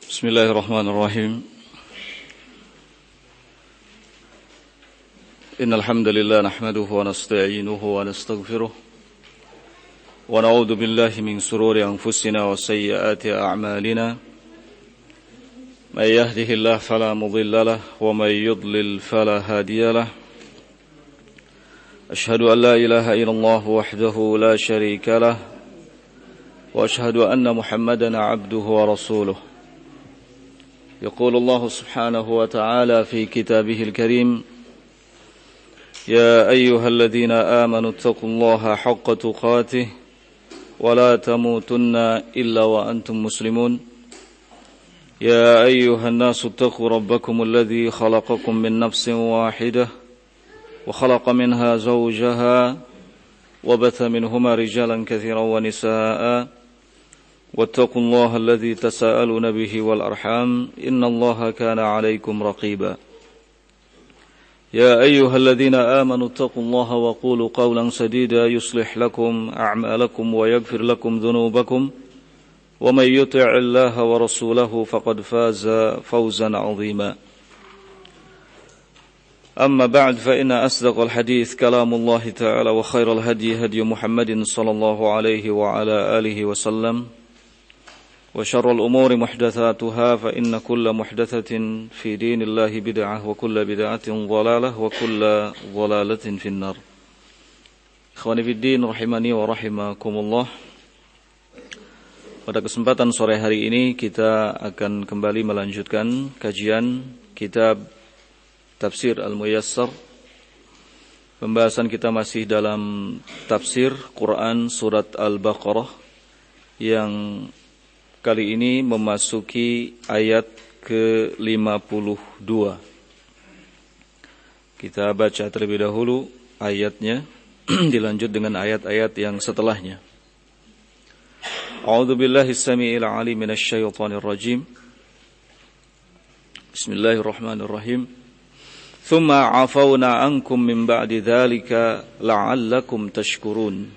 Bismillahirrahmanirrahim. Innal hamdalillah nahmaduhu wa nasta'inuhu wa nastaghfiruh wa na'udzu billahi min shururi anfusina wa sayyiati a'malina. May yahdihillahu fala mudilla lahu wa may yudlil fala hadiya lahu. Ashhadu an la ilaha illallah wahdahu la sharika lahu wa ashhadu anna Muhammadan 'abduhu wa rasuluh. يقول الله سبحانه وتعالى في كتابه الكريم يا أيها الذين آمنوا اتقوا الله حق تقاته ولا تموتن إلا وأنتم مسلمون يا أيها الناس اتقوا ربكم الذي خلقكم من نفس واحدة وخلق منها زوجها وبث منهما رجالا كثيرا ونساء واتقوا الله الذي تساءلون به والأرحام إن الله كان عليكم رقيبا يا أيها الذين آمنوا اتقوا الله وقولوا قولا سديدا يصلح لكم أعمالكم ويغفر لكم ذنوبكم ومن يطع الله ورسوله فقد فاز فوزا عظيما أما بعد فإن أصدق الحديث كلام الله تعالى وخير الهدي هدي محمد صلى الله عليه وعلى آله وسلم وشر الأمور محدثاتها فإن كل محدثة في دين الله بدعة وكل بدعة ضلالة وكل ضلالة في النار. Ikhwani fi din rahimani wa rahimakumullah. Pada kesempatan sore hari ini kita akan kembali melanjutkan kajian kitab Tafsir Al-Muyassar. Pembahasan kita masih dalam tafsir Quran surat Al-Baqarah yang kali ini memasuki ayat ke-52. Kita baca terlebih dahulu ayatnya, dilanjut dengan ayat-ayat yang setelahnya. A'udzu billahi as-sami'il 'alim minasy syaithanir rajim. Bismillahirrahmanirrahim. Tsumma 'afawna 'ankum min ba'di dzalika la'allakum tashkurun.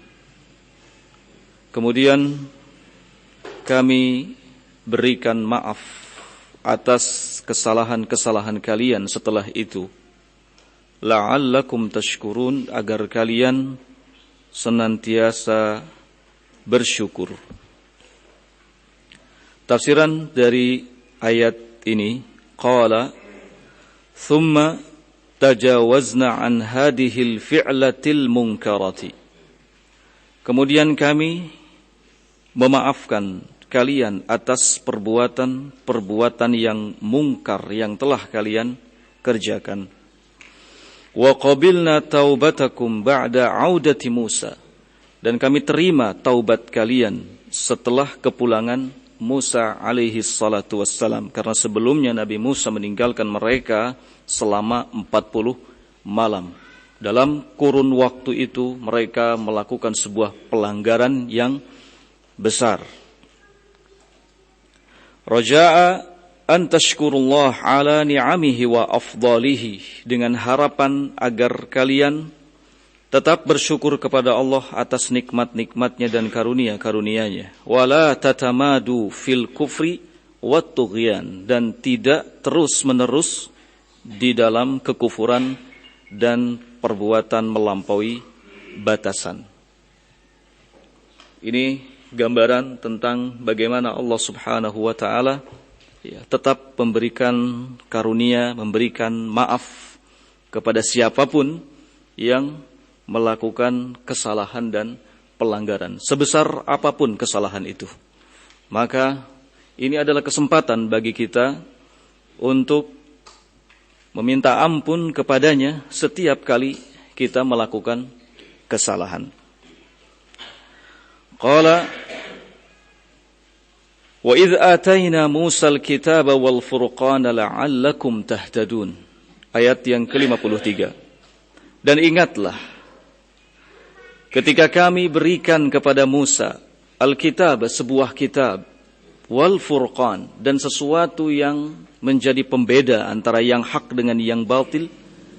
Kemudian kami berikan maaf atas kesalahan-kesalahan kalian setelah itu. La'allakum tashkurun, agar kalian senantiasa bersyukur. Tafsiran dari ayat ini, qala thumma tajawazna an hadhil fi'latil munkarati. Kemudian kami memaafkan kalian atas perbuatan yang mungkar yang telah kalian kerjakan. Wa qabilna taubatakum ba'da 'audati Musa, dan kami terima taubat kalian setelah kepulangan Musa alaihi salatu wassalam, karena sebelumnya Nabi Musa meninggalkan mereka selama 40 malam. Dalam kurun waktu itu mereka melakukan sebuah pelanggaran yang besar. Raja'a an tashkurullah ala ni'amihi wa afdalihi, dengan harapan agar kalian tetap bersyukur kepada Allah atas nikmat-nikmatnya dan karunia-karunianya. Wala tatamadu fil kufri wat tughyan, dan tidak terus-menerus di dalam kekufuran dan perbuatan melampaui batasan. Ini gambaran tentang bagaimana Allah Subhanahu wa taala tetap memberikan karunia, memberikan maaf kepada siapapun yang melakukan kesalahan dan pelanggaran, sebesar apapun kesalahan itu. Maka ini adalah kesempatan bagi kita untuk meminta ampun kepadanya setiap kali kita melakukan kesalahan. Qala wa idh atayna Musa al-kitaba wal furqana la'allakum tahtadun. Ayat yang ke-53. Dan ingatlah ketika kami berikan kepada Musa al-kitab, sebuah kitab, wal furqan, dan sesuatu yang menjadi pembeda antara yang hak dengan yang batil,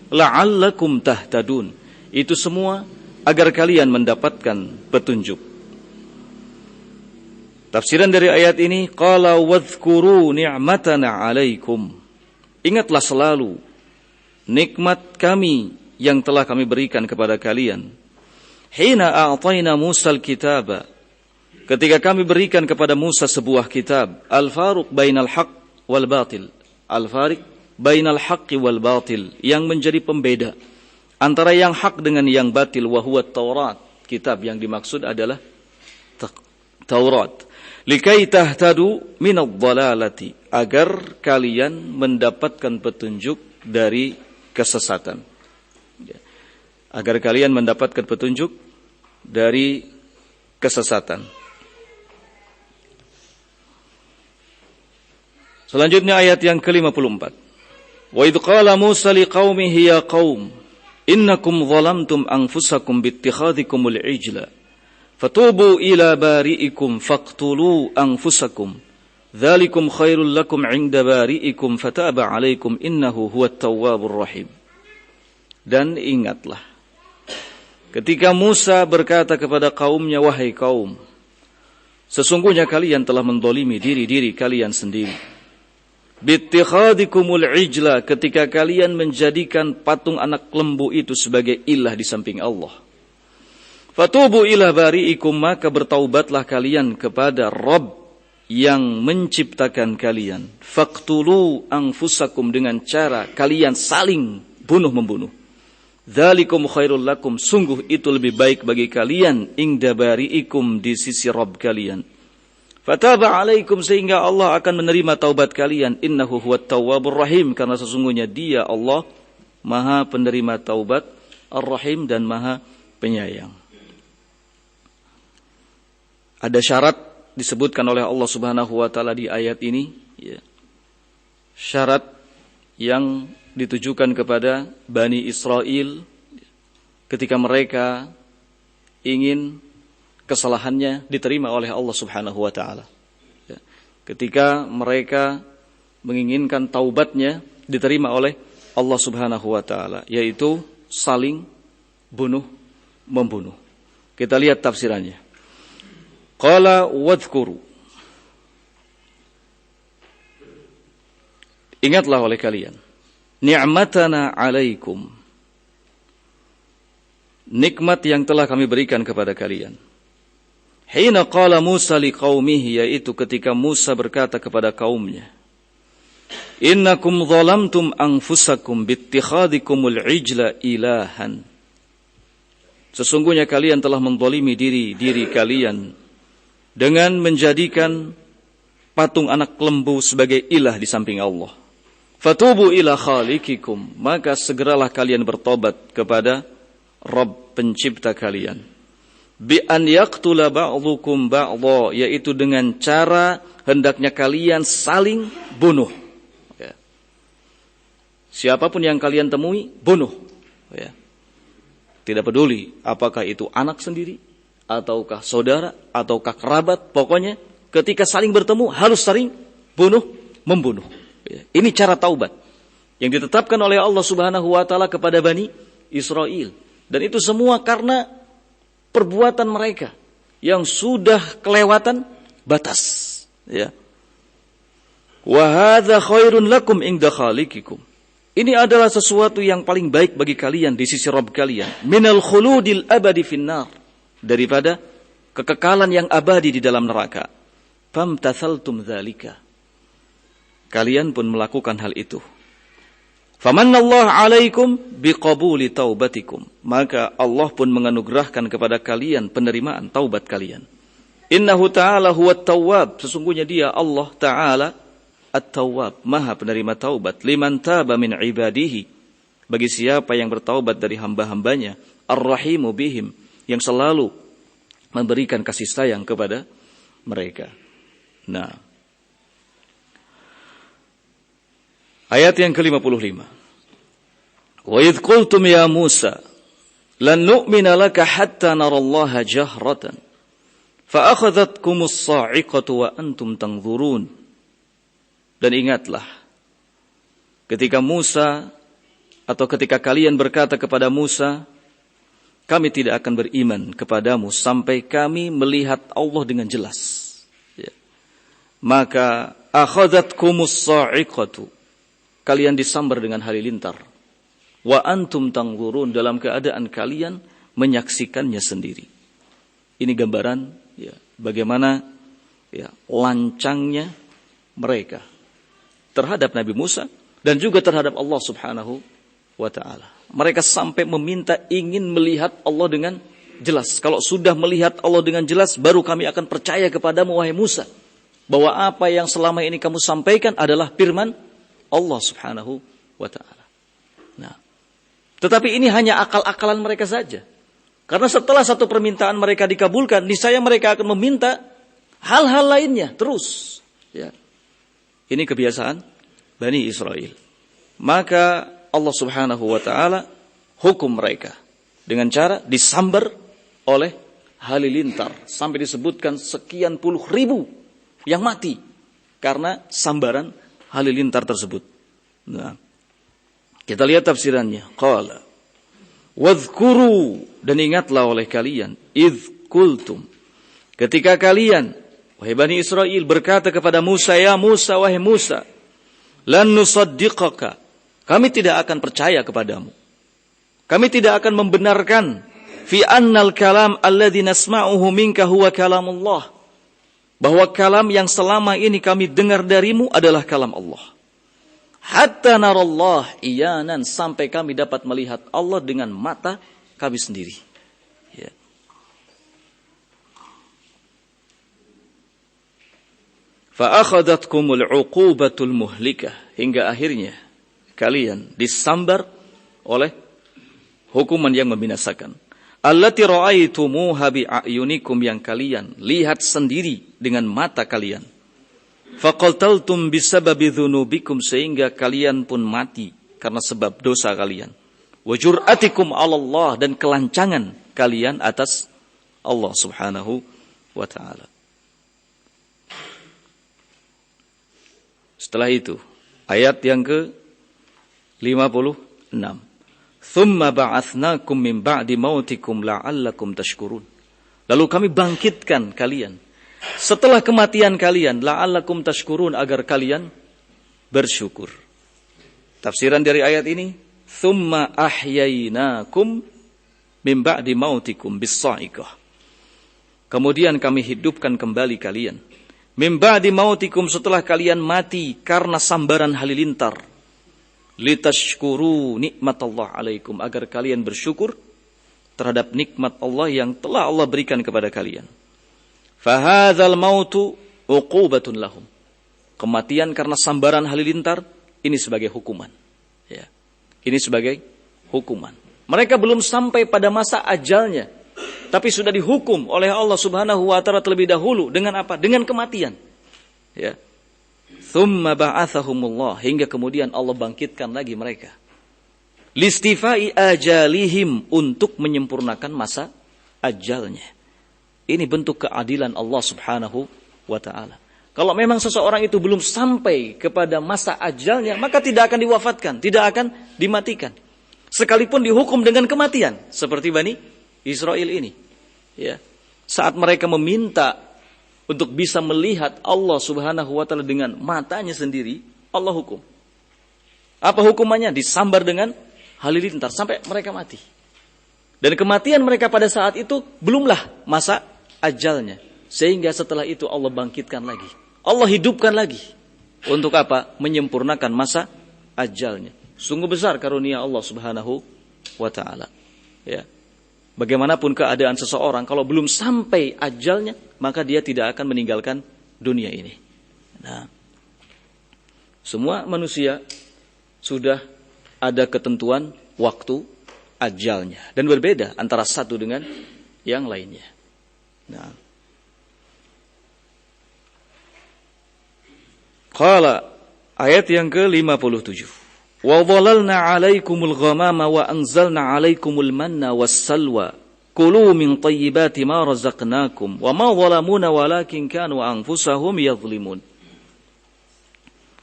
la'allakum tahtadun. Itu semua agar kalian mendapatkan petunjuk. Tafsiran dari ayat ini, qala wadhkuru ni'matana 'alaikum. Ingatlah selalu nikmat kami yang telah kami berikan kepada kalian. Hina a'tayna Musa al-kitaba. Ketika kami berikan kepada Musa sebuah kitab, al-faruq bainal haqq wal batil. Al-faruq bainal haqqi wal batil, yang menjadi pembeda antara yang hak dengan yang batil, wa huwa Taurat. Kitab yang dimaksud adalah Taurat. Likai tahtadu minadh dhalalati, agar kalian mendapatkan petunjuk dari kesesatan. Agar kalian mendapatkan petunjuk dari kesesatan. Selanjutnya ayat yang ke-54. Wa idh qala Musa liqaumihi ya qaum innakum zalamtum anfusakum bittikhadhikumul ijla fatubu ila bari'ikum faqtulu anfusakum dzalikum khairul lakum 'inda bari'ikum fataba 'alaikum innahu huwat tawwabur rahim. Dan ingatlah ketika Musa berkata kepada kaumnya, wahai kaum, sesungguhnya kalian telah mendolimi diri-diri kalian sendiri. Bittikhadikumul ijla, ketika kalian menjadikan patung anak lembu itu sebagai ilah di samping Allah. Fatubu ila bari'ikum, maka bertaubatlah kalian kepada Rabb yang menciptakan kalian. Faqtulu anfusakum, dengan cara kalian saling bunuh-membunuh. Dzalikum khairul lakum, sungguh itu lebih baik bagi kalian, inda bari'ikum, di sisi Rabb kalian. Fataba alaikum, sehingga Allah akan menerima taubat kalian. Innahu huwat tawwabur rahim, karena sesungguhnya Dia Allah Maha penerima taubat, Ar-Rahim, dan Maha penyayang. Ada syarat disebutkan oleh Allah Subhanahu wa taala di ayat ini, ya. Syarat yang ditujukan kepada Bani Israel ketika mereka ingin kesalahannya diterima oleh Allah Subhanahu wa taala. Ya. Ketika mereka menginginkan taubatnya diterima oleh Allah Subhanahu wa taala, yaitu saling bunuh-membunuh. Kita lihat tafsirannya. Qala wadhkuru, ingatlah oleh kalian, ni'matana 'alaikum, nikmat yang telah kami berikan kepada kalian. Hina qala Musa liqaumihi, yaitu ketika Musa berkata kepada kaumnya, innakum zalamtum anfusakum bittikhadikumul ijla ilahan, sesungguhnya kalian telah menzalimi diri kalian dengan menjadikan patung anak lembu sebagai ilah di samping Allah. Fatubu ila khaliqikum, maka segeralah kalian bertobat kepada Rabb pencipta kalian. Bi an yaqtula ba'dukum ba'dha, yaitu dengan cara hendaknya kalian saling bunuh. Ya. Siapapun yang kalian temui, bunuh. Ya. Tidak peduli apakah itu anak sendiri, ataukah saudara, ataukah kerabat, pokoknya ketika saling bertemu harus saling bunuh-membunuh. Ya. Ini cara taubat yang ditetapkan oleh Allah Subhanahu wa taala kepada Bani Israel. Dan itu semua karena perbuatan mereka yang sudah kelewatan batas. Ya. Wa hadza khairun lakum inda khaliqikum. Ini adalah sesuatu yang paling baik bagi kalian di sisi Rabb kalian. Minal khuludil abadi finnar, daripada kekekalan yang abadi di dalam neraka. Famtathaltum dzalika, kalian pun melakukan hal itu. Famannallahu 'alaikum biqabuli taubatikum, maka Allah pun menganugerahkan kepada kalian penerimaan taubat kalian. Innahu ta'ala huwat tawwab, sesungguhnya Dia Allah Ta'ala At-Tawwab, Maha penerima taubat. Liman taba min ibadihi, bagi siapa yang bertaubat dari hamba-hambanya. Ar-Rahimu bihim, yang selalu memberikan kasih sayang kepada mereka. Nah, ayat yang ke-55. Wa idh qultum ya Musa lan nu'mina laka hatta narallaha jahratan fa akhadhatkumus sa'iqatu wa antum tanzurun. Dan ingatlah ketika Musa, atau ketika kalian berkata kepada Musa, kami tidak akan beriman kepadamu sampai kami melihat Allah dengan jelas. Ya. maka akhadhatkumus sa'iqatu, kalian disambar dengan halilintar, wa antum tanzurun, dalam keadaan kalian menyaksikannya sendiri. Ini gambaran ya, bagaimana ya, lancangnya mereka terhadap Nabi Musa dan juga terhadap Allah Subhanahu wa ta'ala. Mereka sampai meminta ingin melihat Allah dengan jelas. Kalau sudah melihat Allah dengan jelas, baru kami akan percaya kepadamu wahai Musa, bahwa apa yang selama ini kamu sampaikan adalah firman Allah Subhanahu wa ta'ala. Nah, tetapi ini hanya akal-akalan mereka saja. Karena setelah satu permintaan mereka dikabulkan, niscaya mereka akan meminta hal-hal lainnya terus. Ya. Ini kebiasaan Bani Israel. Maka Allah Subhanahu wa ta'ala hukum mereka dengan cara disambar oleh halilintar. Sampai disebutkan sekian puluh ribu yang mati karena sambaran halilintar tersebut. Nah, kita lihat tafsirannya. Qala wadhkuru, dan ingatlah oleh kalian, idh kultum, ketika kalian wahai Bani Israel berkata kepada Musa, ya Musa, wahai Musa, lan nusaddiqaka, kami tidak akan percaya kepadamu, kami tidak akan membenarkan fi annal kalam alladhi nasma'uhu minka huwa kalamullah, bahwa kalam yang selama ini kami dengar darimu adalah kalam Allah. Hatta narallah iyanan, sampai kami dapat melihat Allah dengan mata kami sendiri. Ya. Fa akhadhatkumul uqubatul muhlikah, hingga akhirnya kalian disambar oleh hukuman yang membinasakan. Allati ra'aitumuha bi a'yunikum, yang kalian lihat sendiri dengan mata kalian. Faqaltaltum bisababi dzunubikum, sehingga kalian pun mati karena sebab dosa kalian. Wa jur'atikum 'ala Allah, dan kelancangan kalian atas Allah Subhanahu wa ta'ala. Setelah itu ayat yang ke-56. Tsumma ba'atsnakum min ba'di mautikum la'allakum tashkurun. Lalu kami bangkitkan kalian setelah kematian kalian, la'allakum tashkurun, agar kalian bersyukur. Tafsiran dari ayat ini, tsumma ahyainakum min ba'di mautikum bis-sa'iqah. Kemudian kami hidupkan kembali kalian min ba'di mautikum, setelah kalian mati karena sambaran halilintar, litashkuru nikmatallah alaikum, agar kalian bersyukur terhadap nikmat Allah yang telah Allah berikan kepada kalian. Fahadzal mautu uqubatun lahum. Kematian karena sambaran halilintar ini sebagai hukuman. Ya. Ini sebagai hukuman. Mereka belum sampai pada masa ajalnya, tapi sudah dihukum oleh Allah Subhanahu wa ta'ala terlebih dahulu dengan apa? Dengan kematian. Ya. Tsumma ba'atsahumullah, hingga kemudian Allah bangkitkan lagi mereka. Listifai ajalihim, untuk menyempurnakan masa ajalnya. Ini bentuk keadilan Allah Subhanahu wa ta'ala. Kalau memang seseorang itu belum sampai kepada masa ajalnya, maka tidak akan diwafatkan, tidak akan dimatikan. Sekalipun dihukum dengan kematian, seperti Bani Israel ini. Ya. Saat mereka meminta untuk bisa melihat Allah Subhanahu wa ta'ala dengan matanya sendiri, Allah hukum. Apa hukumannya? Disambar dengan halilintar sampai mereka mati. Dan kematian mereka pada saat itu belumlah masa ajalnya. Sehingga setelah itu Allah bangkitkan lagi. Allah hidupkan lagi. Untuk apa? Menyempurnakan masa ajalnya. Sungguh besar karunia Allah Subhanahu wa ta'ala. Ya. Bagaimanapun keadaan seseorang, kalau belum sampai ajalnya, maka dia tidak akan meninggalkan dunia ini. Nah, semua manusia sudah ada ketentuan waktu ajalnya. Dan berbeda antara satu dengan yang lainnya. Nah. Qala, ayat yang ke-57. Wa dhalalna 'alaikumul ghamama wa anzalna 'alaikumul manna was-salwa kulu min thayyibati ma razaqnakum wa ma zalamuna walakin kanu anfusahum yadhlimun.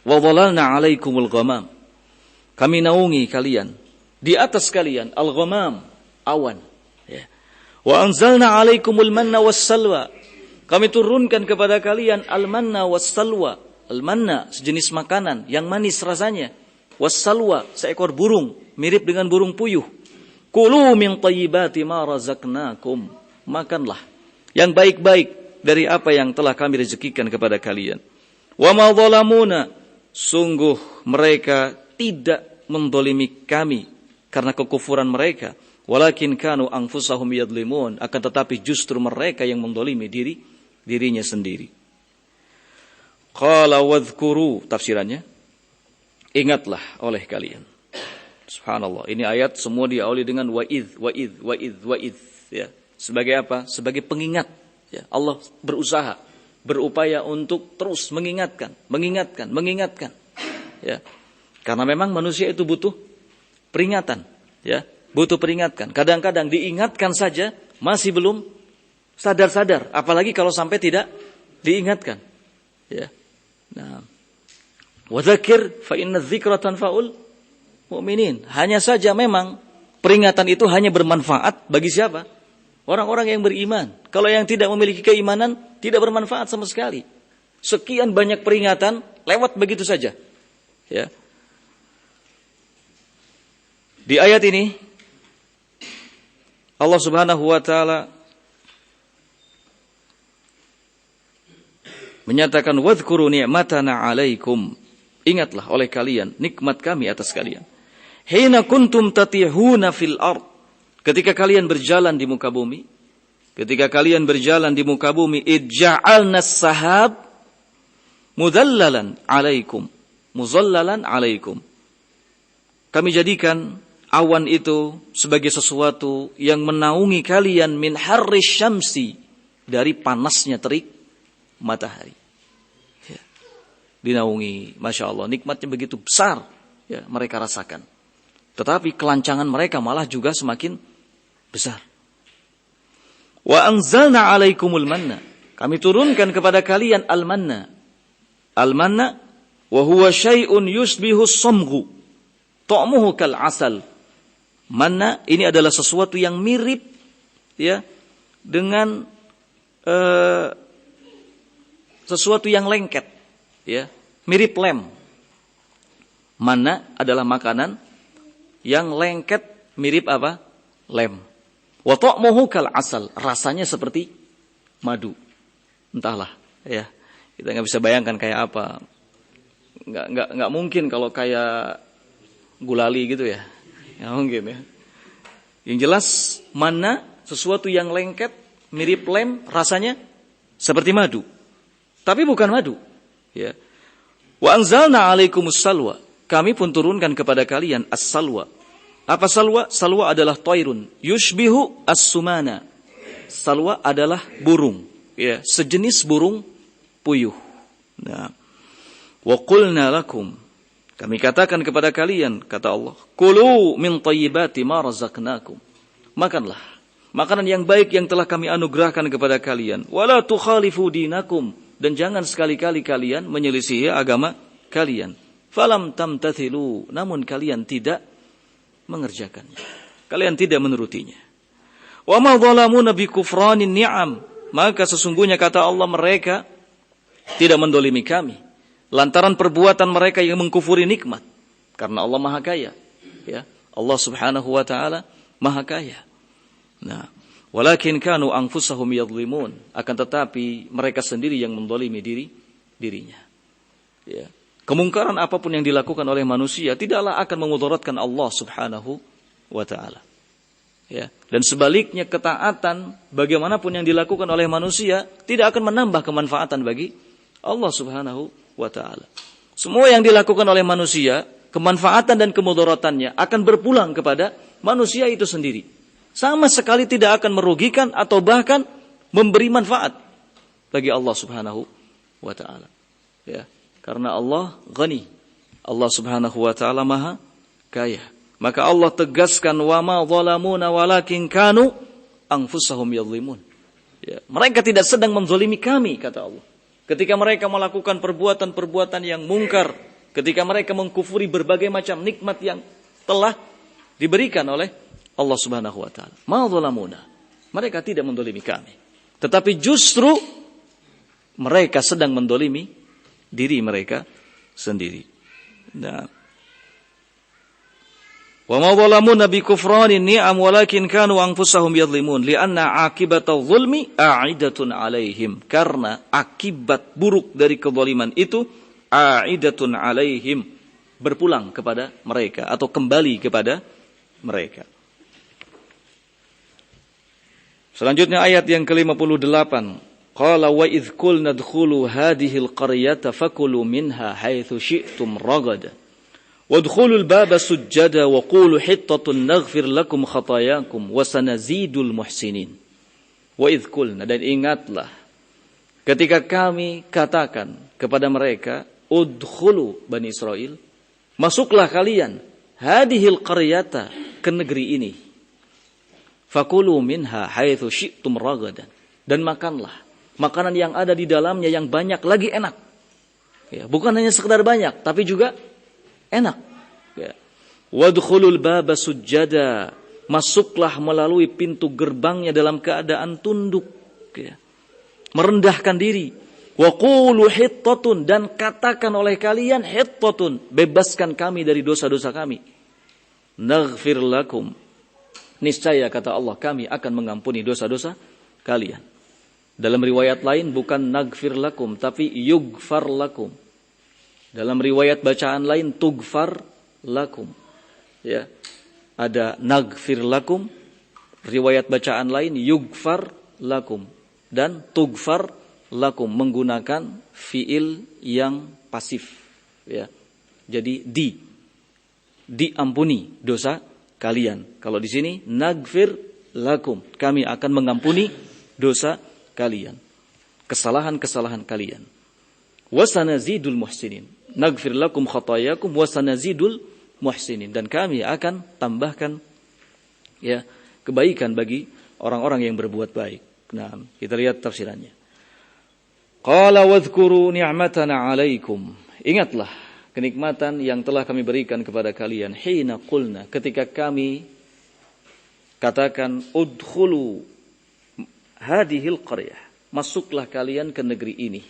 Wa dhalalna 'alaikumul ghamam. Kami naungi kalian, di atas kalian al-ghamam, awan. Ya. Wa anzalna 'alaikumul manna was-salwa. Kami turunkan kepada kalian al-manna was-salwa. Al-manna sejenis makanan yang manis rasanya. Was-salwa seekor burung mirip dengan burung puyuh. Kulu min thayyibati ma razaqnakum. Makanlah yang baik-baik dari apa yang telah kami rezekikan kepada kalian. Wa ma zalamuna, sungguh mereka tidak mendolimi kami karena kekufuran mereka. Walakin kanu anfusahum yadlimun, akan tetapi justru mereka yang mendolimi dirinya sendiri. Qala wadhkuru, tafsirannya, ingatlah oleh kalian. Subhanallah, ini ayat semua diawali dengan wa'idh. Ya. Sebagai apa? Sebagai pengingat. Ya. Allah berusaha, berupaya untuk terus mengingatkan. Ya. Karena memang manusia itu butuh peringatan. Ya. Butuh peringatan. Kadang-kadang diingatkan saja masih belum sadar-sadar. Apalagi kalau sampai tidak diingatkan. Ya. Nah, wadzakir fa inna dzikra tanfa'ul mu'minin. Hanya saja memang peringatan itu hanya bermanfaat bagi siapa? Orang-orang yang beriman. Kalau yang tidak memiliki keimanan, tidak bermanfaat sama sekali. Sekian banyak peringatan lewat begitu saja. Ya. Di ayat ini Allah Subhanahu wa taala menyatakan wadhkuru ni'matana 'alaikum. Ingatlah oleh kalian nikmat kami atas kalian. Hina kuntum tatihuna fil ard. Ketika kalian berjalan di muka bumi, idja'alna as-sahab muzallalan 'alaikum. Kami jadikan awan itu sebagai sesuatu yang menaungi kalian min harri syamsi, dari panasnya terik matahari. Ya. Dinaungi, Masya Allah, nikmatnya begitu besar, ya, mereka rasakan. Tetapi kelancangan mereka malah juga semakin besar. Wa anzalna 'alaikumul manna. Kami turunkan kepada kalian al-manna. Al-manna wa huwa syai'un yusbihu as-samghu. Ta'muhu kal 'asal. Manna ini adalah sesuatu yang mirip, ya, dengan sesuatu yang lengket, ya, mirip lem. Manna adalah makanan yang lengket mirip apa? Lem. Wa ta'muhu kal 'asal, rasanya seperti madu. Entahlah, ya. Kita enggak bisa bayangkan kayak apa. Enggak mungkin kalau kayak gulali gitu ya. Ya mungkin ya. Yang jelas manna sesuatu yang lengket, mirip lem, rasanya seperti madu. Tapi bukan madu. Ya. Wa anzalna 'alaikumus salwa. Kami pun turunkan kepada kalian as-salwa. Apa salwa? Salwa adalah tairun yushbihu as-sumana. Salwa adalah burung, ya, sejenis burung puyuh. Nah, wa qulna lakum, kami katakan kepada kalian, kata Allah, kulu min thayyibati ma razaqnakum. Makanlah makanan yang baik yang telah kami anugerahkan kepada kalian. Wala tukhalifu dinakum, dan jangan sekali-kali kalian menyelisihi agama kalian. Falam tamtathilu, namun kalian tidak mengerjakannya. Kalian tidak menurutinya. Wa ma zalamuna bi kufranin ni'am, maka sesungguhnya kata Allah mereka tidak mendolimi kami lantaran perbuatan mereka yang mengkufuri nikmat. Karena Allah Maha Kaya, ya. Allah Subhanahu wa taala Maha Kaya. Nah, walakin kanu anfusahum yadhlimun, akan tetapi mereka sendiri yang mendolimi dirinya. Ya. Kemungkaran apapun yang dilakukan oleh manusia tidaklah akan memudaratkan Allah Subhanahu wa taala. Ya, dan sebaliknya ketaatan bagaimanapun yang dilakukan oleh manusia tidak akan menambah kemanfaatan bagi Allah Subhanahu wa taala. Semua yang dilakukan oleh manusia, kemanfaatan dan kemudaratannya akan berpulang kepada manusia itu sendiri. Sama sekali tidak akan merugikan atau bahkan memberi manfaat bagi Allah Subhanahu wa taala. Ya. Karena Allah ghani. Allah Subhanahu wa taala Maha Kaya. Maka Allah tegaskan wa ma zalamuna walakin kanu anfusahum yadhlimun. Ya, mereka tidak sedang menzalimi kami, kata Allah. Ketika mereka melakukan perbuatan-perbuatan yang mungkar, ketika mereka mengkufuri berbagai macam nikmat yang telah diberikan oleh Allah Subhanahu wa taala. Ma zalamuna. Mereka tidak menzalimi kami. Tetapi justru mereka sedang mendolimi diri mereka sendiri. Nah, wa ma zalamuna bi kufranin ni'am walakin kanu anfusahum yadhlimun li'anna akibatadh zulmi a'idatun 'alaihim, karena akibat buruk dari kezaliman itu a'idatun 'alaihim, berpulang kepada mereka atau kembali kepada mereka. Selanjutnya ayat yang ke-58. Qala wa idh qulna adkhulu hadhil qaryata fakulu minha haitsu syi'tum ragada wadkhulul baba sujjada wa qulu hittatun naghfir lakum khatayakum wa sanazidul muhsinin. Wa idh qulna, dan ingatlah ketika kami katakan kepada mereka, udkhulu Bani Israel, masuklah kalian hadhil qaryata, ke negeri ini, fakulu minha haitsu syi'tum ragadan, dan makanlah makanan yang ada di dalamnya yang banyak lagi enak. Ya, bukan hanya sekedar banyak, tapi juga enak. Ya. Wadkhulul baba sujjada, masuklah melalui pintu gerbangnya dalam keadaan tunduk, ya, merendahkan diri. Wa qulu hittatun, dan katakan oleh kalian hittatun, bebaskan kami dari dosa-dosa kami. Naghfir lakum, niscaya kata Allah, kami akan mengampuni dosa-dosa kalian. Dalam riwayat lain bukan naghfir lakum, tapi yughfar lakum. Dalam riwayat bacaan lain tughfar lakum. Ya. Ada naghfir lakum, riwayat bacaan lain yughfar lakum, dan tughfar lakum menggunakan fiil yang pasif. Ya. Jadi diampuni dosa kalian. Kalau di sini naghfir lakum, kami akan mengampuni dosa kalian, kesalahan-kesalahan kalian. Wasanazidul muhsinin, naghfir lakum khatayakum wasanazidul muhsinin, dan kami akan tambahkan, ya, kebaikan bagi orang-orang yang berbuat baik. Nah, kita lihat tafsirannya. Qala wadhkuru ni'matana 'alaikum, ingatlah kenikmatan yang telah kami berikan kepada kalian. Hina qulna, ketika kami katakan udkhulu hadhil qaryah, masuklah kalian ke negeri ini.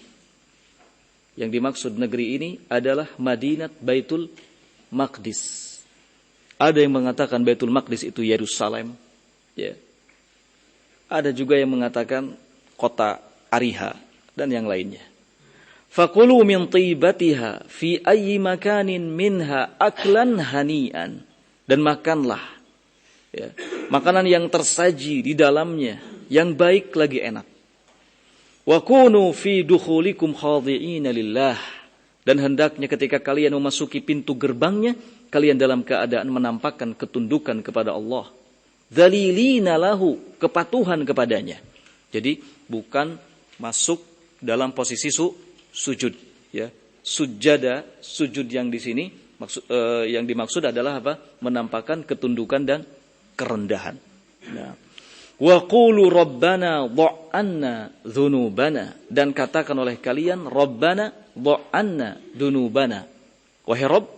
Yang dimaksud negeri ini adalah Madinat Baitul Maqdis. Ada yang mengatakan Baitul Maqdis itu Yerusalem, ya. Ada juga yang mengatakan kota Ariha dan yang lainnya. Fakulu min tibatiha fi ayyi makanin minha aklan hani'an, dan makanlah, ya, makanan yang tersaji di dalamnya yang baik lagi enak. Wa kunu fi dukhulikum khadhi'ina lillah, dan hendaknya ketika kalian memasuki pintu gerbangnya, kalian dalam keadaan menampakkan ketundukan kepada Allah. Dzalilina lahu, kepatuhan kepadanya. Jadi bukan masuk dalam posisi sujud, ya. Sujada, sujud yang di sini yang dimaksud adalah apa? Menampakkan ketundukan dan kerendahan. Nah, wa qulu rabbana dha'anna dzunubana, dan katakan oleh kalian rabbana dha'anna dzunubana, wahai Rabb,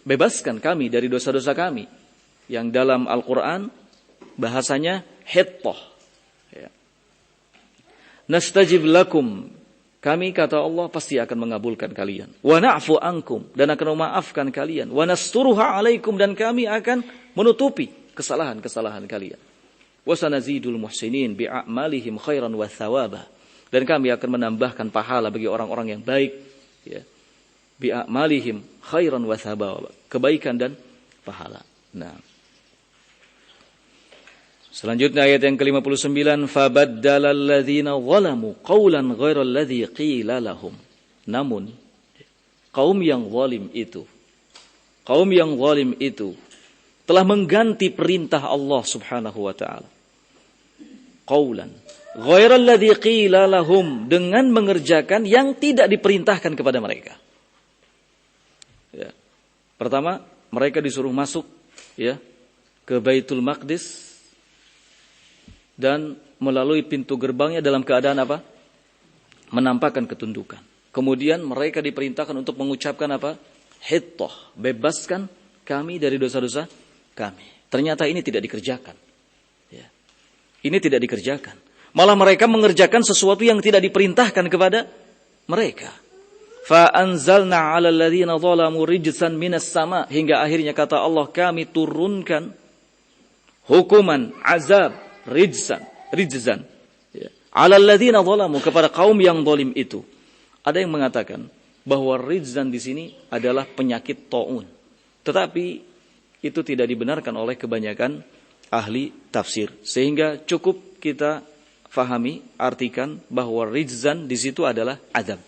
bebaskan kami dari dosa-dosa kami, yang dalam Al-Qur'an bahasanya hittah, ya. Nastajib lakum, kami kata Allah pasti akan mengabulkan kalian. Wa na'fu ankum, dan akan memaafkan kalian. Wa nasturuha alaikum, dan kami akan menutupi kesalahan-kesalahan kalian. Wa sanazidul muhsinin bi'amalihim khairan wa thawaba, dan kami akan menambahkan pahala bagi orang-orang yang baik, ya. Bi'amalihim khairan wa thawaba, kebaikan dan pahala. Nah, selanjutnya ayat yang ke-59, fabaddala alladzina zalamu qawlan ghairal ladzi qila lahum. Namun kaum yang zalim itu telah mengganti perintah Allah Subhanahu wa taala. Qawlan ghairal ladzi qila lahum, dengan mengerjakan yang tidak diperintahkan kepada mereka. Ya. Pertama, mereka disuruh masuk, ya, ke Baitul Maqdis dan melalui pintu gerbangnya dalam keadaan apa? Menampakkan ketundukan. Kemudian mereka diperintahkan untuk mengucapkan apa? Hittah, bebaskan kami dari dosa-dosa kami. Ternyata ini tidak dikerjakan. Ya. Ini tidak dikerjakan. Malah mereka mengerjakan sesuatu yang tidak diperintahkan kepada mereka. Fa anzalna 'alal ladzina zalamu rijzan minas sama, hingga akhirnya kata Allah, kami turunkan hukuman azab rijzan ya, 'alal ladzina zalamu, kepada kaum yang zalim itu. Ada yang mengatakan bahwa rijzan di sini adalah penyakit taun. Tetapi itu tidak dibenarkan oleh kebanyakan ahli tafsir. Sehingga cukup kita fahami, artikan bahwa rijzan di situ adalah azab.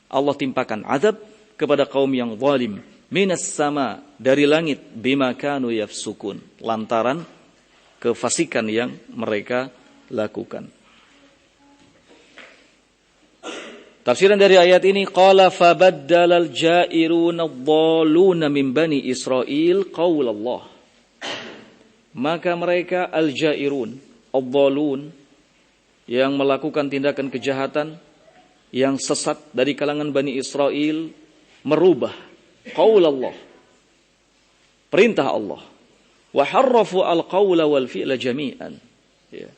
Allah timpakan azab kepada kaum yang zalim minas sama, dari langit, bima kanu yafsukun, lantaran kefasikan yang mereka lakukan. Tafsiran dari ayat ini, qala fabaddalal jairuna adh-dhaluna min bani Israil qaulallah. Maka mereka al-jairun, adh-dhalun, yang melakukan tindakan kejahatan, yang sesat dari kalangan Bani Israel, merubah qaul Allah, perintah Allah. Wa harrafu al-qawla wal fi'la jami'an. Ya.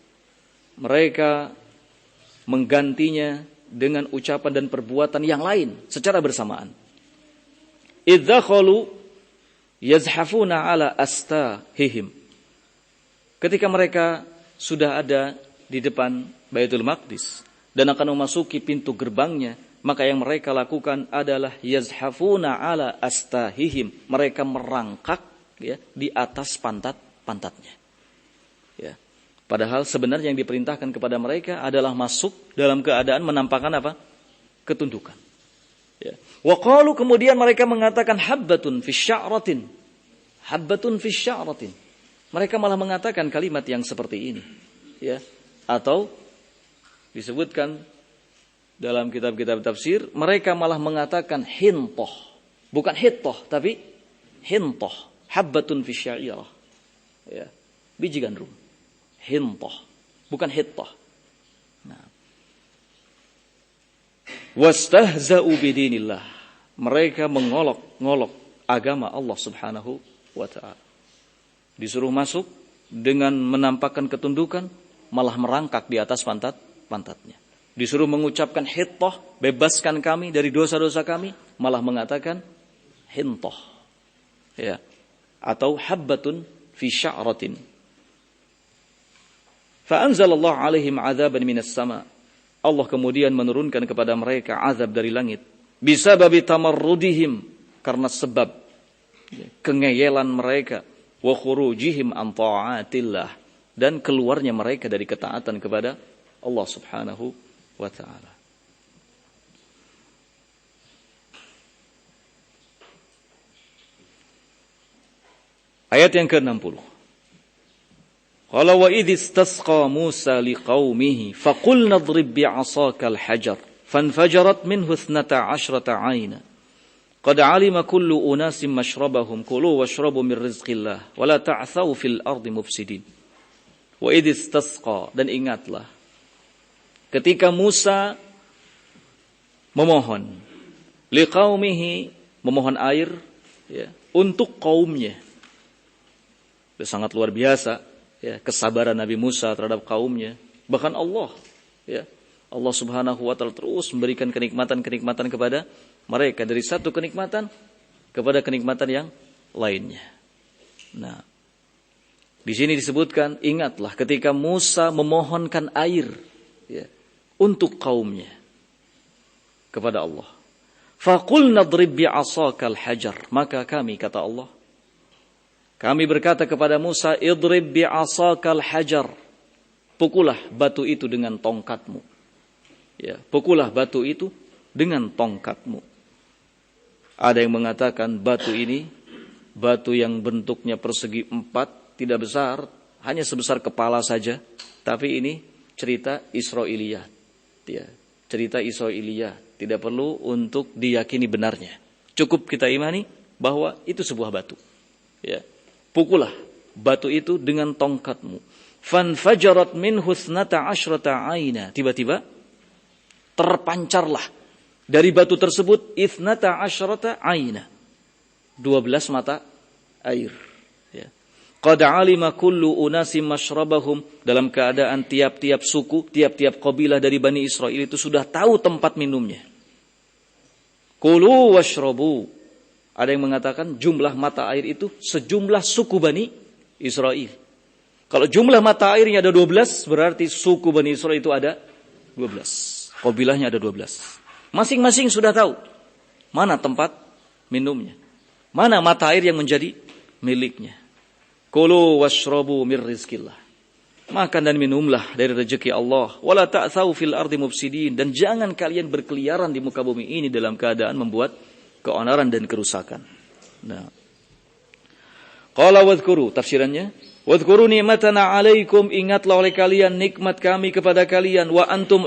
Mereka menggantinya dengan ucapan dan perbuatan yang lain secara bersamaan. Idzakhalu yazhafuna ala astahihim. Ketika mereka sudah ada di depan Baitul Maqdis dan akan memasuki pintu gerbangnya, maka yang mereka lakukan adalah yazhafuna ala astahihim. Mereka merangkak, ya, di atas pantatnya. Ya. Padahal sebenarnya yang diperintahkan kepada mereka adalah masuk dalam keadaan menampakkan apa? Ketundukan. Ya. Wa qalu, kemudian mereka mengatakan habbatun fi sya'ratin. Habbatun fi sya'ratin. Mereka malah mengatakan kalimat yang seperti ini. Ya. Atau disebutkan dalam kitab-kitab tafsir, mereka malah mengatakan hintoh. Bukan hittoh, tapi hintoh. Habbatun fi sya'irah. Ya. Biji gandum. Hintoh. Bukan hittoh. Nah. Wastahza'u bidinillah. Mereka mengolok-ngolok agama Allah subhanahu wa ta'ala. Disuruh masuk dengan menampakkan ketundukan, malah merangkak di atas pantatnya. Disuruh mengucapkan hittoh, bebaskan kami dari dosa-dosa kami, malah mengatakan hintoh. Ya. Atau habbatun fi sya'ratin. Fa anzalallahu alaihim adzaban minas sama. Allah kemudian menurunkan kepada mereka azab dari langit. Bisababi tamarrudihim, karena sebab kengeyelan mereka, wa khurujihim an ta'atillah, dan keluarnya mereka dari ketaatan kepada Allah subhanahu wa ta'ala. Ayat yang ke-60. Qala wa idh istasqa Musa liqaumihi faqulna idrib bi'asaka al-hajar fanfajarat minhu 12 'ayna qad 'alima kullu unasin mashrabahum kulu washrabu min rizqillah wa la ta'thaw fil ardi mufsidin. Wa idh istasqa, dan ingatlah ketika Musa memohon liqaumihi, memohon air, ya, untuk kaumnya. Itu sangat luar biasa, ya, kesabaran Nabi Musa terhadap kaumnya. Bahkan Allah, ya, Allah subhanahu wa ta'ala terus memberikan kenikmatan-kenikmatan kepada mereka, dari satu kenikmatan kepada kenikmatan yang lainnya. Nah, di sini disebutkan, ingatlah ketika Musa memohonkan air, ya, untuk kaumnya kepada Allah. Faqulna idrib bi'asakal hajar, maka kami, kata Allah, kami berkata kepada Musa, idrib bi'asakal hajar, pukullah batu itu dengan tongkatmu. Ya, pukullah batu itu dengan tongkatmu. Ada yang mengatakan batu ini batu yang bentuknya persegi 4, tidak besar, hanya sebesar kepala saja, tapi ini cerita Israiliyat. Ya, cerita Israiliyat, tidak perlu untuk diyakini benarnya. Cukup kita imani bahwa itu sebuah batu. Ya. Pukullah batu itu dengan tongkatmu. Fanfajarat minhu 12 'ayna. Tiba-tiba terpancarlah dari batu tersebut 12 'ayna. 12 mata air. Ya. Qad alima kullu unasim mashrabahum, dalam keadaan tiap-tiap suku, tiap-tiap kabilah dari Bani Israel itu sudah tahu tempat minumnya. Kulu washrabu. Ada yang mengatakan jumlah mata air itu sejumlah suku Bani Israel. Kalau jumlah mata airnya ada 12, berarti suku Bani Israel itu ada 12. Kabilahnya ada 12. Masing-masing sudah tahu mana tempat minumnya, mana mata air yang menjadi miliknya. Kulu washrabu mir rizqillah. Makan dan minumlah dari rezeki Allah. Wala ta'thaw fil ardi mufsidin. Dan jangan kalian berkeliaran di muka bumi ini dalam keadaan membuat keonaran dan kerusakan. Nah. Qala wadhkuru, tafsirannya, wadhkuru ni'matana 'alaikum, ingatlah oleh kalian nikmat kami kepada kalian, wa antum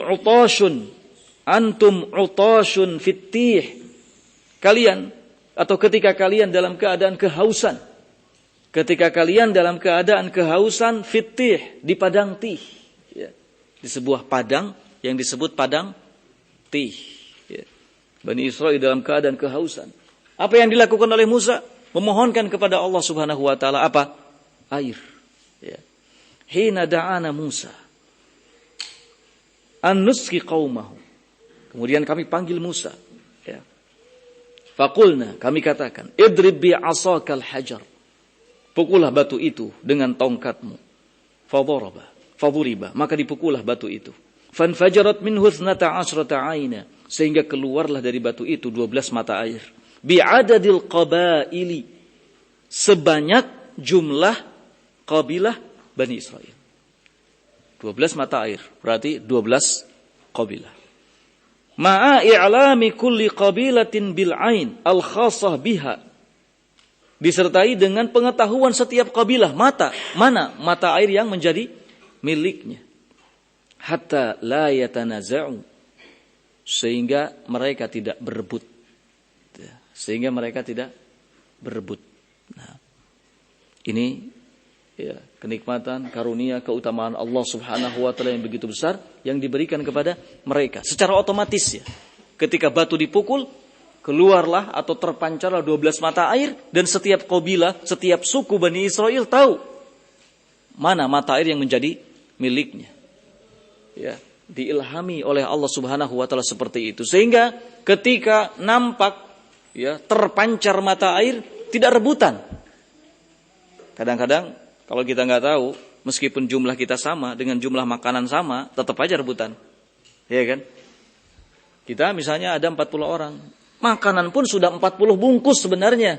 utashun fittih. Kalian atau ketika kalian dalam keadaan kehausan. Ketika kalian dalam keadaan kehausan fittih, di padang tih, ya. Di sebuah padang yang disebut padang tih, ya. Bani Israel dalam keadaan kehausan. Apa yang dilakukan oleh Musa? Memohonkan kepada Allah Subhanahu wa taala apa? Air, ya. Hina da'ana Musa an nusqi qaumahu. Kemudian kami panggil Musa, ya. Faqulna, kami katakan, idrib bi 'asakal hajar. Pukullah batu itu dengan tongkatmu. Faduriba, maka dipukullah batu itu. Fanfajarat minhu 12 aina, sehingga keluarlah dari batu itu 12 mata air. Bi'adadil qabaili, sebanyak jumlah kabilah Bani Israel. 12 mata air, berarti 12 kabilah. Ma'a i'lami kulli qabilatin bil ain al khassah biha, disertai dengan pengetahuan setiap kabilah mana mata air yang menjadi miliknya. Hatta la yatanaza'u, sehingga mereka tidak berebut. Nah, ini ya, kenikmatan, karunia, keutamaan Allah Subhanahu wa taala yang begitu besar yang diberikan kepada mereka secara otomatis, ya. Ketika batu dipukul, keluarlah atau terpancarlah 12 mata air, dan setiap kabilah, setiap suku Bani Israel tahu mana mata air yang menjadi miliknya. Ya, diilhami oleh Allah Subhanahu wa taala seperti itu, sehingga ketika nampak, ya, terpancar mata air, tidak rebutan. Kadang-kadang kalau kita nggak tahu, meskipun jumlah kita sama dengan jumlah makanan sama, tetap aja rebutan. Ya kan? Kita misalnya ada 40 orang. Makanan pun sudah 40 bungkus sebenarnya.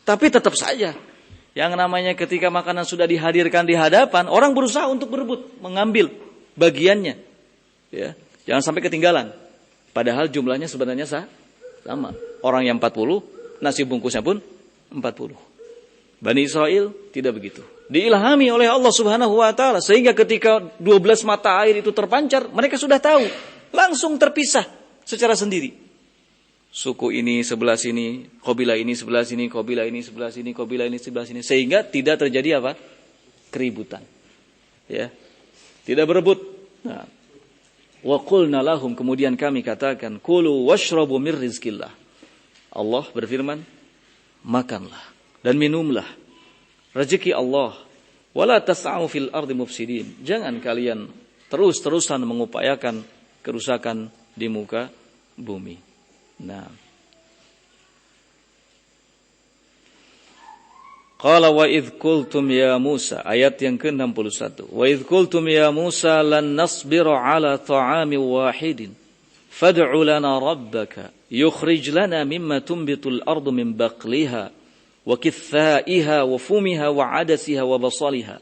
Tapi tetap saja, yang namanya ketika makanan sudah dihadirkan di hadapan, orang berusaha untuk berebut, mengambil bagiannya. Ya, jangan sampai ketinggalan. Padahal jumlahnya sebenarnya sama. Orang yang 40, nasi bungkusnya pun 40. Bani Israel tidak begitu. Diilhami oleh Allah Subhanahu wa taala, sehingga ketika 12 mata air itu terpancar, mereka sudah tahu. Langsung terpisah secara sendiri. Suku ini sebelah sini, kabilah ini sebelah sini, kabilah ini sebelah sini, kabilah ini sebelah sini, sehingga tidak terjadi apa? Keributan. Ya. Tidak berebut. Nah. Wa qulna lahum, kemudian kami katakan, kulu washrabu mir rizqillah. Allah berfirman, makanlah dan minumlah rezeki Allah. Wala tas'au fil ardi mufsidin. Jangan kalian terus-terusan mengupayakan kerusakan di muka bumi. Nah. Qala wa idh qultum ya Musa, ayat yang ke-61. Wa idh qultum ya Musa lan nasbiru ala ta'amin wahidin fad'u lana rabbaka yukhrij lana mimma tunbitul ardu min baqliha wa kithaiha wa fumiha wa adasiha wa basaliha.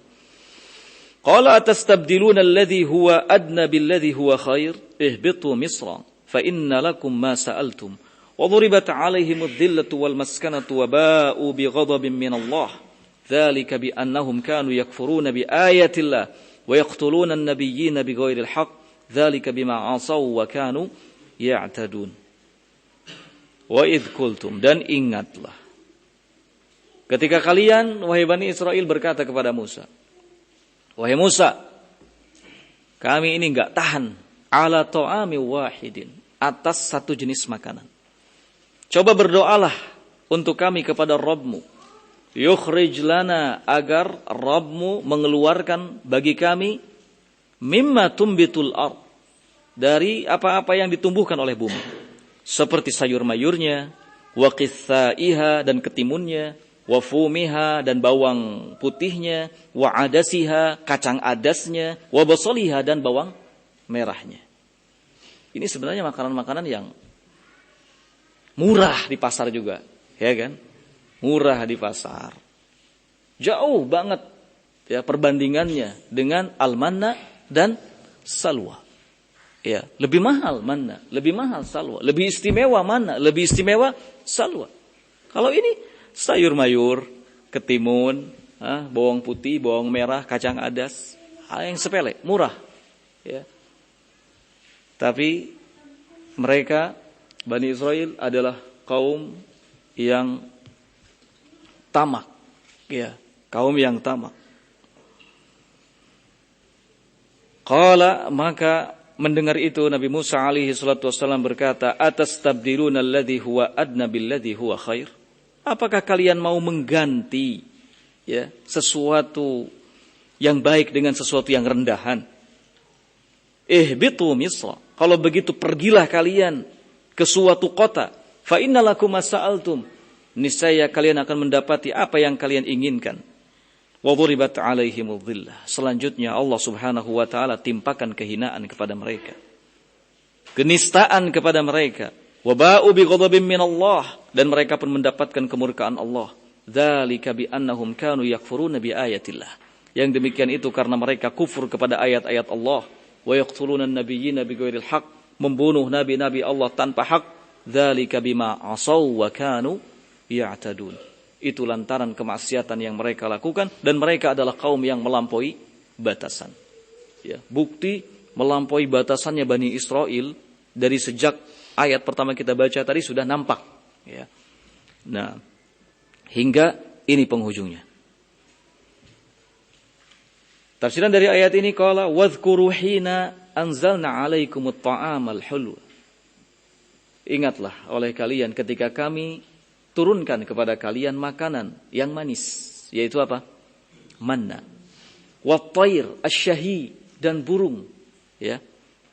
Qala atastabdiluna alladhi huwa adna billadhi huwa khair ihbitu misra fa inna lakum ma sa'altum wa duribat 'alaihim adh-dhillatu wal maskanatu wa ba'u bighadabin min Allah dzalika bi annahum kanu yakfuruna bi ayatillah wa yaqtuluna an-nabiyyina bighairi al-haqq dzalika bima 'asaw wa kanu ya'tadun. Wa idh qultum, dan ingatlah ketika kalian wahai Bani Israel berkata kepada Musa, wahai Musa, kami ini enggak tahan ala ta'ami wahidin, atas satu jenis makanan. Coba berdoalah untuk kami kepada Rabbmu. Yukhrij lana, agar Rabbmu mengeluarkan bagi kami mimma tumbitul ard, dari apa-apa yang ditumbuhkan oleh bumi, seperti sayur-mayurnya, wa qithaiha, dan ketimunnya, wa fumiha, dan bawang putihnya, wa adasiha, kacang adasnya, wa basaliha, dan bawang merahnya. Ini sebenarnya makanan-makanan yang murah di pasar juga, ya kan? Murah di pasar. Jauh banget ya perbandingannya dengan al-manna dan salwa. Ya, lebih mahal manna, lebih mahal salwa, lebih istimewa manna, lebih istimewa salwa. Kalau ini sayur-mayur, ketimun, bawang putih, bawang merah, kacang adas, hal yang sepele, murah. Ya. Tapi mereka, Bani Israel, adalah kaum yang tamak, ya, kaum yang tamak. Qala, maka mendengar itu Nabi Musa alaihi salatu wassalam berkata, atastabdiluna alladhi huwa adna billadhi huwa khair? Apakah kalian mau mengganti ya sesuatu yang baik dengan sesuatu yang rendahan? Ihbitu Misra, kalau begitu pergilah kalian ke suatu kota, fa innalakum masa'altum, niscaya kalian akan mendapati apa yang kalian inginkan. Wa dhuribat 'alaihimudz dhillah. Selanjutnya Allah Subhanahu wa taala timpakan kehinaan kepada mereka. Kenistaan kepada mereka. Wa ba'u bi ghadabin minallah, dan mereka pun mendapatkan kemurkaan Allah. Dzalika bi annahum kanu yakfuruna bi ayatillah. Yang demikian itu karena mereka kufur kepada ayat-ayat Allah. Wa yaqtuluna an-nabiyyina bighairil haqq, membunuh nabi-nabi Allah tanpa hak. Dzalika bima asaw wa kanu ya'tadun. Itu lantaran kemaksiatan yang mereka lakukan, dan mereka adalah kaum yang melampaui batasan. Ya, bukti melampaui batasannya Bani Israel dari sejak ayat pertama kita baca tadi sudah nampak. Ya. Nah, hingga ini penghujungnya. Tafsiran dari ayat ini qala wadhkuru hina anzalna 'alaikumut ta'amal hulwa. Ingatlah oleh kalian ketika kami turunkan kepada kalian makanan yang manis, yaitu apa? Manna. Wat-tayr asy-syahi, dan burung, ya.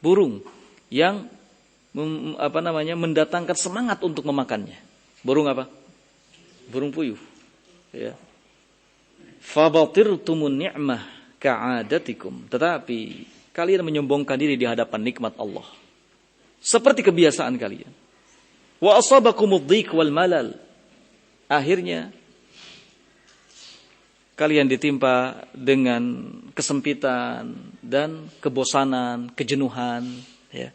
Burung yang mendatangkan semangat untuk memakannya. Burung apa? Burung puyuh, ya. Fabatirtumun ni'mah ka'adatikum, tetapi kalian menyombongkan diri di hadapan nikmat Allah seperti kebiasaan kalian. Wa asabakumud dhiq wal malal, akhirnya kalian ditimpa dengan kesempitan dan kebosanan, kejenuhan, ya.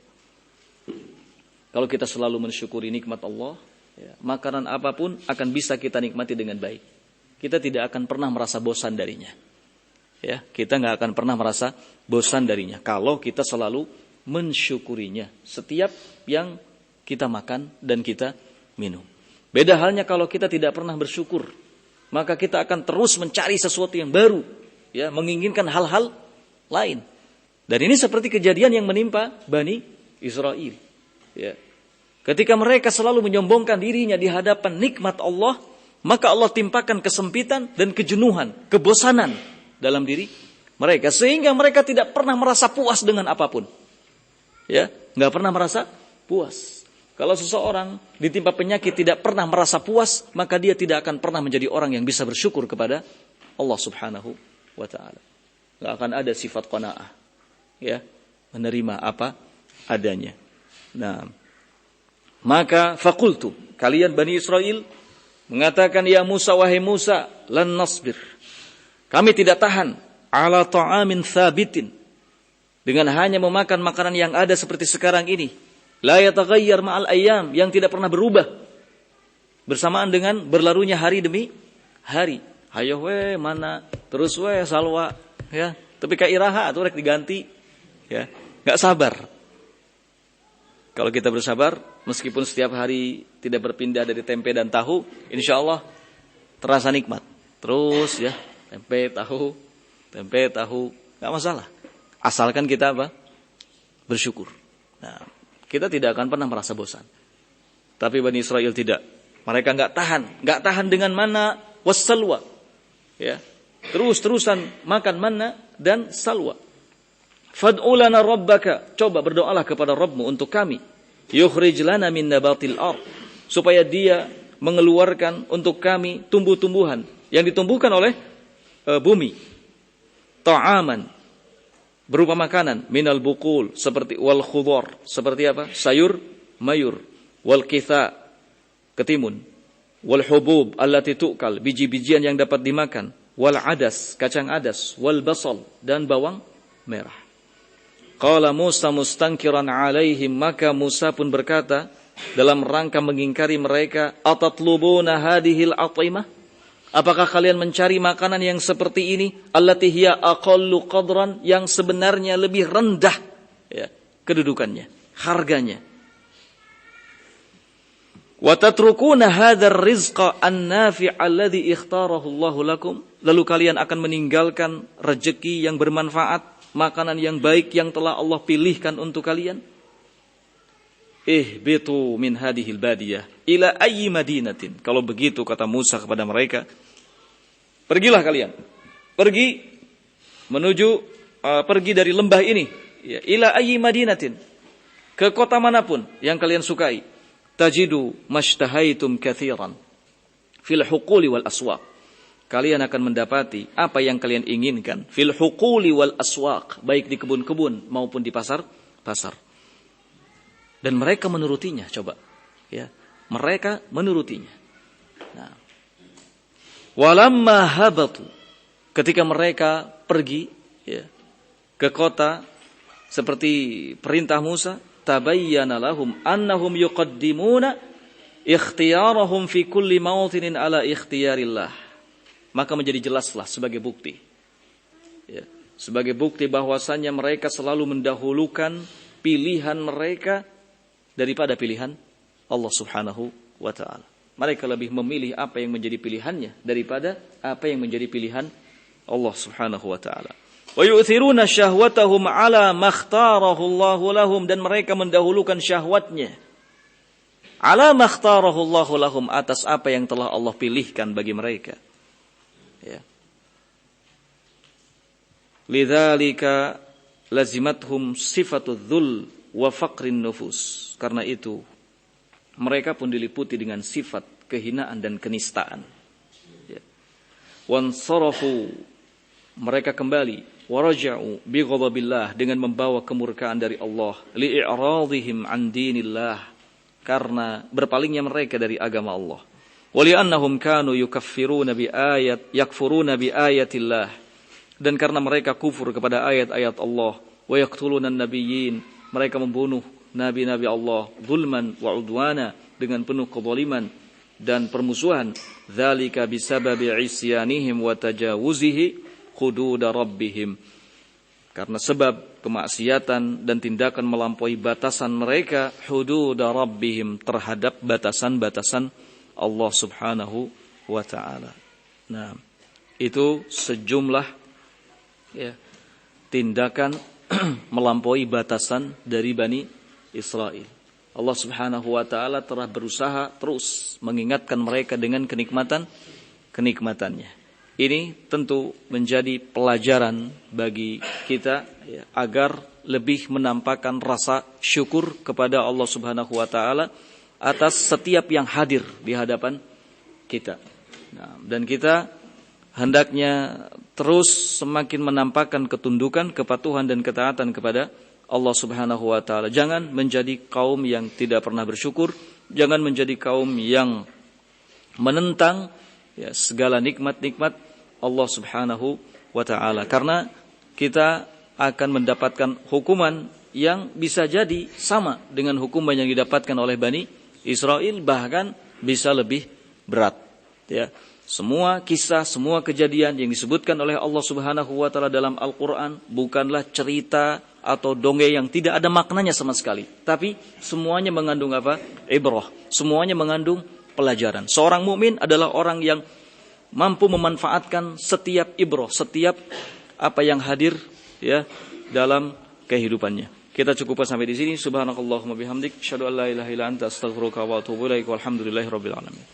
Kalau kita selalu mensyukuri nikmat Allah, ya, makanan apapun akan bisa kita nikmati dengan baik. Kita tidak akan pernah merasa bosan darinya. Ya, kita nggak akan pernah merasa bosan darinya kalau kita selalu mensyukurinya setiap yang kita makan dan kita minum. Beda halnya kalau kita tidak pernah bersyukur, maka kita akan terus mencari sesuatu yang baru, ya, menginginkan hal-hal lain. Dan ini seperti kejadian yang menimpa Bani Israel. Ya. Ketika mereka selalu menyombongkan dirinya di hadapan nikmat Allah, maka Allah timpakan kesempitan dan kejenuhan, kebosanan dalam diri mereka, sehingga mereka tidak pernah merasa puas dengan apapun. Ya, nggak pernah merasa puas. Kalau seseorang ditimpa penyakit tidak pernah merasa puas, maka dia tidak akan pernah menjadi orang yang bisa bersyukur kepada Allah Subhanahu wa taala. Nggak akan ada sifat qanaah, ya, menerima apa adanya. Nah, maka faqultu, kalian Bani Israel mengatakan, ya Musa, wahai Musa, lan nasbir, kami tidak tahan ala ta'amin thabitin, dengan hanya memakan makanan yang ada seperti sekarang ini, la yataghayyar ma'al ayyam, yang tidak pernah berubah bersamaan dengan berlalunya hari demi hari. Hayo we mana terus we salwa, ya, tapi ka iraha atuh rek diganti, ya. Enggak sabar. Kalau kita bersabar, meskipun setiap hari tidak berpindah dari tempe dan tahu, insyaallah terasa nikmat. Terus, ya, tempe tahu, enggak masalah. Asalkan kita apa? Bersyukur. Nah, kita tidak akan pernah merasa bosan. Tapi Bani Israel tidak. Mereka enggak tahan dengan mana wassalwa. Ya. Terus-terusan makan manna dan salwa. Fad'u lana rabbaka, coba berdoalah kepada Rabbmu untuk kami. Yukhrij lana min nabatil ard, supaya dia mengeluarkan untuk kami tumbuh-tumbuhan yang ditumbuhkan oleh bumi. Ta'aman, berupa makanan, minal bukul, seperti wal khudhar, seperti apa? Sayur, mayur, wal kitha, ketimun, wal hubub allati tu'kal, biji-bijian yang dapat dimakan, wal adas, kacang adas, wal basal, dan bawang merah. Qala Musa mustankiran alaihim, maka Musa pun berkata dalam rangka mengingkari mereka, atatlubuna hadhil atimah, apakah kalian mencari makanan yang seperti ini, allati hiya aqallu qadran, yang sebenarnya lebih rendah ya, kedudukannya, harganya. Wa tatrukuna hadzal rizqa an-nafi' alladhi ikhtarahu Allahu lakum, lalu kalian akan meninggalkan rezeki yang bermanfaat, makanan yang baik yang telah Allah pilihkan untuk kalian. Ihbitu min hadhil badiyah ila ayyi madinatin. Kalau begitu kata Musa kepada mereka, pergilah kalian, pergi dari lembah ini, ya, ila ayyi madinatin, ke kota manapun yang kalian sukai. Tajidu mashtahaitum katsiran fil huquli wal aswaq. Kalian akan mendapati apa yang kalian inginkan fil huquli wal aswaq, baik di kebun-kebun maupun di pasar-pasar. Dan mereka menurutinya, coba. Ya, mereka menurutinya. Nah, walamma habatu, ketika mereka pergi ya, ke kota seperti perintah Musa, tabayyana lahum annahum yuqaddimuna ikhtiyarahum fi kulli mawtinin ala ikhtiyarillah. Maka menjadi jelaslah sebagai bukti. Ya, sebagai bukti bahwasannya mereka selalu mendahulukan pilihan mereka daripada pilihan Allah Subhanahu wa ta'ala. Mereka lebih memilih apa yang menjadi pilihannya daripada apa yang menjadi pilihan Allah Subhanahu wa ta'ala. Wa yu'thiruna syahwatahum ala makhtarahu Allahu lahum, dan mereka mendahulukan syahwatnya ala makhtarahu Allahu lahum, atas apa yang telah Allah pilihkan bagi mereka. Ya. Lidzalika lazimathum sifatul dzul wa faqrin nufus. Karena itu mereka pun diliputi dengan sifat kehinaan dan kenistaan. Ya. Wansarafu, mereka kembali, waraja'u bi ghadabillah, dengan membawa kemurkaan dari Allah, li'i'radhihim an dinillah, karena berpalingnya mereka dari agama Allah. Wa li'annahum kanu yakfuruna bi ayatillah, dan karena mereka kufur kepada ayat-ayat Allah, wa yaqtuluna an-nabiyyin, mereka membunuh nabi-nabi Allah, zulman wa udwana, dengan penuh kezaliman dan permusuhan. Dzalika bisababi isyanihim wa tajawuzihi hududa rabbihim, karena sebab kemaksiatan dan tindakan melampaui batasan mereka, hududa rabbihim, terhadap batasan-batasan Allah Subhanahu wa ta'ala. Nah, itu sejumlah ya, tindakan melampaui batasan dari Bani Israel. Allah Subhanahu wa ta'ala telah berusaha terus mengingatkan mereka dengan kenikmatannya. Ini tentu menjadi pelajaran bagi kita ya, agar lebih menampakkan rasa syukur kepada Allah Subhanahu wa ta'ala atas setiap yang hadir di hadapan kita. Nah, dan kita hendaknya terus semakin menampakkan ketundukan, kepatuhan dan ketaatan kepada Allah Subhanahu wa ta'ala. Jangan menjadi kaum yang tidak pernah bersyukur, jangan menjadi kaum yang menentang ya, segala nikmat-nikmat Allah Subhanahu wa ta'ala, karena kita akan mendapatkan hukuman yang bisa jadi sama dengan hukuman yang didapatkan oleh Bani Israel, bahkan bisa lebih berat ya. Semua kisah, semua kejadian yang disebutkan oleh Allah Subhanahu wa ta'ala dalam Al-Quran bukanlah cerita atau dongeng yang tidak ada maknanya sama sekali, tapi semuanya mengandung apa? Ibrah. Semuanya mengandung pelajaran. Seorang mukmin adalah orang yang mampu memanfaatkan setiap ibrah, setiap apa yang hadir ya dalam kehidupannya. Kita cukupkan sampai di sini. Subhanakallahumma bihamdik, asyhadu an la ilaha illa anta, astaghfiruka wa atubu ilaik. Walhamdulillahirabbil alamin.